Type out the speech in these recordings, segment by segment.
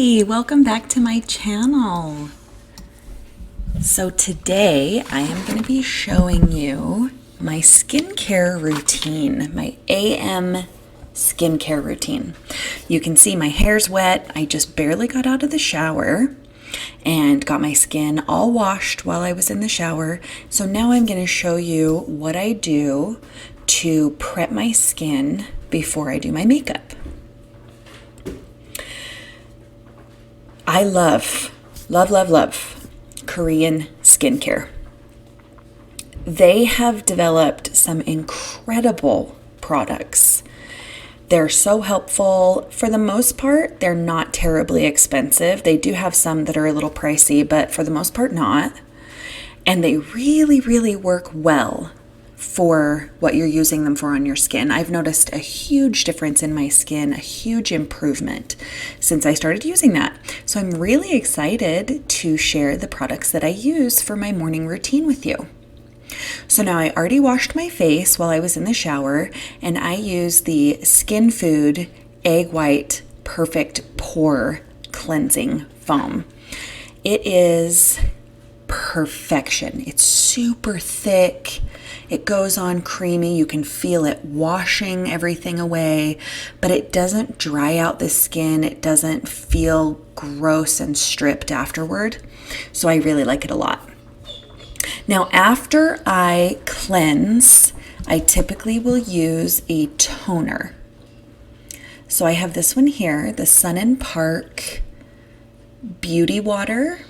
Hi, welcome back to my channel. So today I am going to be showing you my skincare routine, my AM skincare routine. You can see my hair's wet. I just barely got out of the shower and got my skin all washed while I was in the shower. So now I'm going to show you what I do to prep my skin before I do my makeup. I love Korean skincare. They have developed some incredible products. They're so helpful. For the most part, they're not terribly expensive. They do have some that are a little pricey, but for the most part, not. And they really work well for what you're using them for on your skin. I've noticed a huge difference in my skin, a huge improvement since I started using that. So I'm really excited to share the products that I use for my morning routine with you. So now I already washed my face while I was in the shower, and I use the Skin Food Egg White Perfect Pore Cleansing Foam. It is perfection. It's super thick. It goes on creamy. You can feel it washing everything away, but it doesn't dry out the skin. It doesn't feel gross and stripped afterward. So I really like it a lot. Now, after I cleanse, I typically will use a toner. So I have this one here, the Sun Park Beauty Water.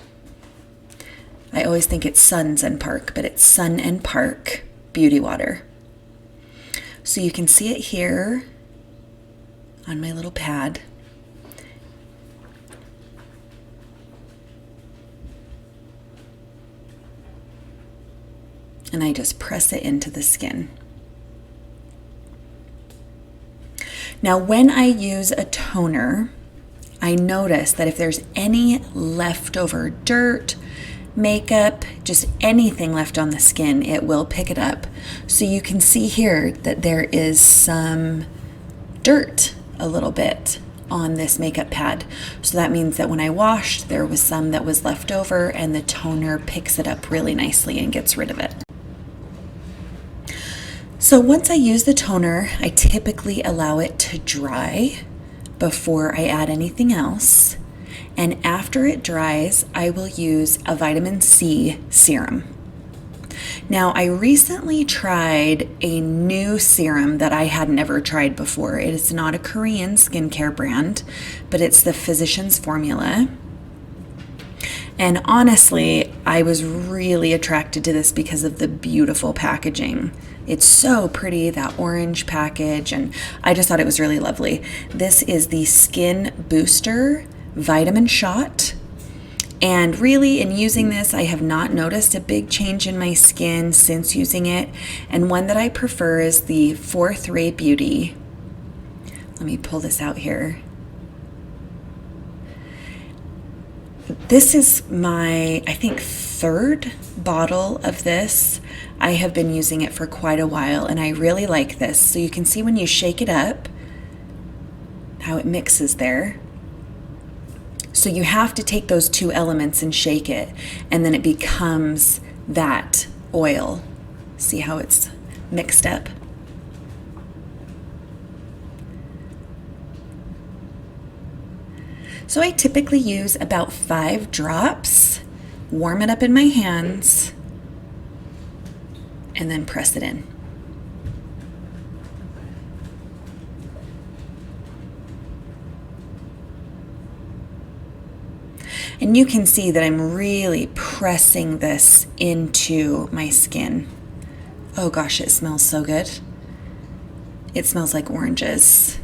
I always think it's Suns and Park, but it's Sun Park Beauty Water. So you can see it here on my little pad. And I just press it into the skin. Now, when I use a toner, I notice that if there's any leftover dirt, makeup, just anything left on the skin, it will pick it up. So you can see here that there is some dirt a little bit on this makeup pad. So that means that when I washed, there was some that was left over, and the toner picks it up really nicely and gets rid of it. So once I use the toner, I typically allow it to dry before I add anything else. And after it dries, I will use a vitamin C serum. Now, I recently tried a new serum that I had never tried before. It is not a Korean skincare brand, but it's the Physicians Formula. And honestly, I was really attracted to this because of the beautiful packaging. It's so pretty, that orange package, and I just thought it was really lovely. This is the Skin Booster Vitamin Shot. And really, in using this, I have not noticed a big change in my skin since using it. And one that I prefer is the Fourth Ray Beauty. Let me pull this out here. This is my, I think, third bottle of this. I have been using it for quite a while, and I really like this. So you can see when you shake it up, how it mixes there. So you have to take those two elements and shake it, and then it becomes that oil. See how it's mixed up? So I typically use about 5 drops, warm it up in my hands, and then press it in. And you can see that I'm really pressing this into my skin. Oh gosh, it smells so good. It smells like oranges.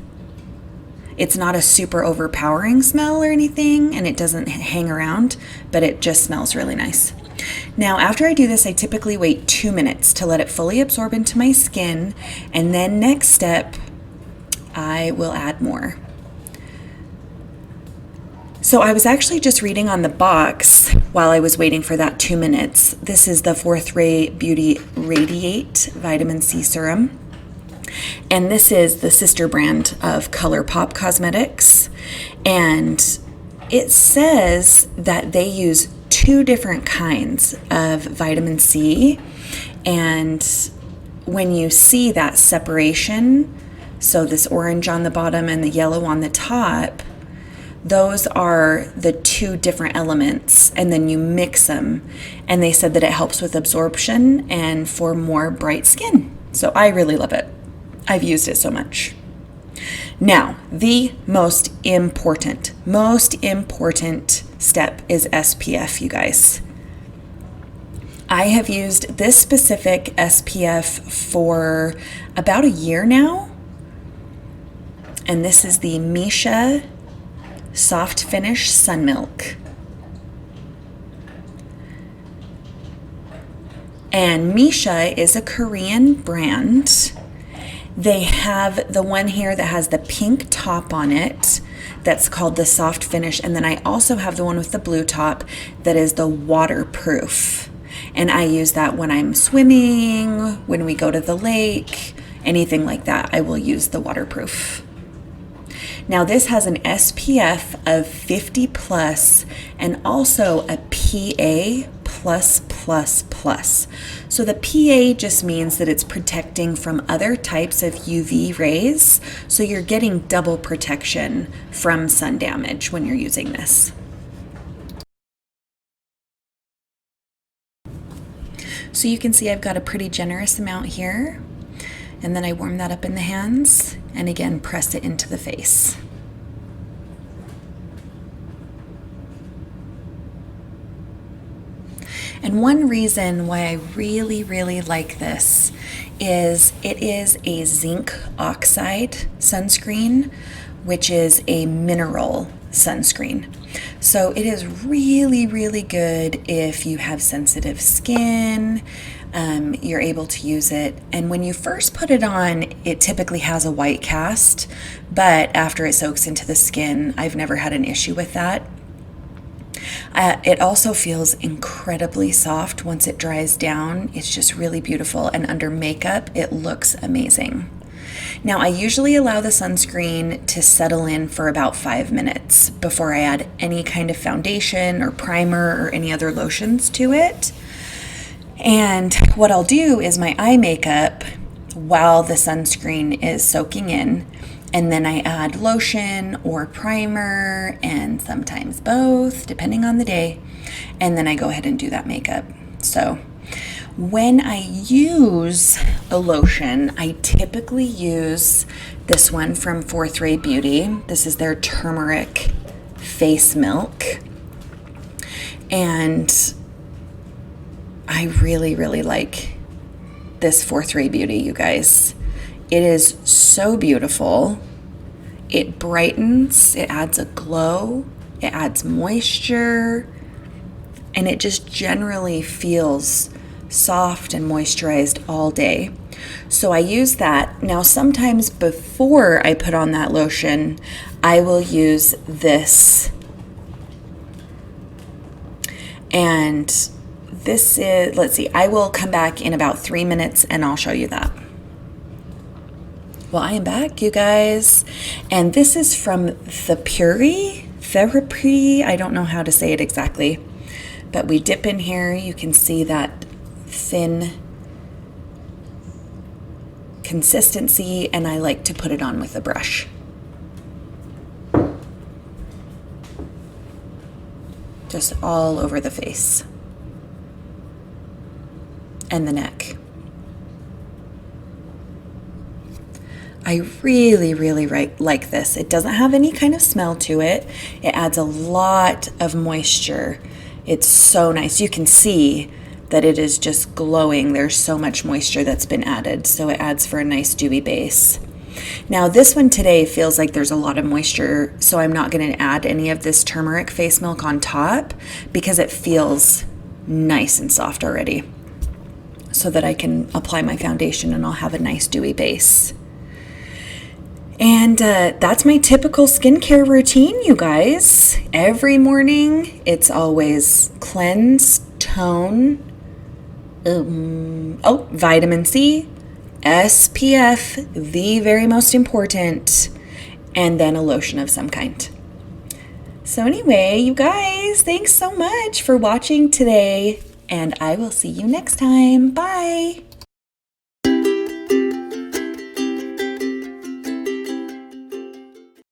It's not a super overpowering smell or anything, and it doesn't hang around, but it just smells really nice. Now, after I do this, I typically wait 2 minutes to let it fully absorb into my skin, and then next step, I will add more. So I was actually just reading on the box while I was waiting for that 2 minutes. This is the Fourth Ray Beauty Raydiate Vitamin C Serum. And this is the sister brand of ColourPop Cosmetics. And it says that they use 2 different kinds of vitamin C, and when you see that separation, so this orange on the bottom and the yellow on the top, those are the 2 different elements, and then you mix them, and they said that it helps with absorption and for more bright skin. So I really love it. I've used it so much. Now, the most important step is SPF, you guys. I have used this specific SPF for about a year now, and this is the Missha Soft Finish Sun Milk. And Missha is a Korean brand. They have the one here that has the pink top on it that's called the Soft Finish, and then I also have the one with the blue top that is the waterproof. And I use that when I'm swimming, when we go to the lake, anything like that, I will use the waterproof. Now this has an SPF of 50 plus and also a PA plus plus plus. So the PA just means that it's protecting from other types of UV rays. So you're getting double protection from sun damage when you're using this. So you can see I've got a pretty generous amount here. And then I warm that up in the hands and again press it into the face. And one reason why I really like this is it is a zinc oxide sunscreen, which is a mineral sunscreen. So it is really good if you have sensitive skin. You're able to use it, and when you first put it on, it typically has a white cast, but after it soaks into the skin, I've never had an issue with that. It also feels incredibly soft once it dries down. It's just really beautiful, and under makeup, it looks amazing. Now, I usually allow the sunscreen to settle in for about 5 minutes before I add any kind of foundation or primer or any other lotions to it. And what I'll do is my eye makeup while the sunscreen is soaking in, and then I add lotion or primer, and sometimes both, depending on the day, and then I go ahead and do that makeup. So when I use a lotion, I typically use this one from Fourth Ray Beauty. This is their Turmeric Face Milk, and I really like this Fourth Ray Beauty, you guys. It is so beautiful. It brightens, it adds a glow, it adds moisture, and it just generally feels soft and moisturized all day. So I use that. Now sometimes before I put on that lotion, I will use this. And this is, let's see, I will come back in about 3 minutes and I'll show you that. Well, I am back, you guys. And this is from Thepuri, I don't know how to say it exactly. But we dip in here, you can see that thin consistency, and I like to put it on with a brush. Just all over the face and the neck. I really like this. It doesn't have any kind of smell to it. It adds a lot of moisture. It's so nice. You can see that it is just glowing. There's so much moisture that's been added, so it adds for a nice dewy base. Now this one today feels like there's a lot of moisture, so I'm not going to add any of this turmeric face milk on top because it feels nice and soft already, so that I can apply my foundation and I'll have a nice dewy base. And that's my typical skincare routine, you guys. Every morning, it's always cleanse, tone, vitamin C, SPF, the very most important, and then a lotion of some kind. So anyway, you guys, thanks so much for watching today, and I will see you next time. Bye.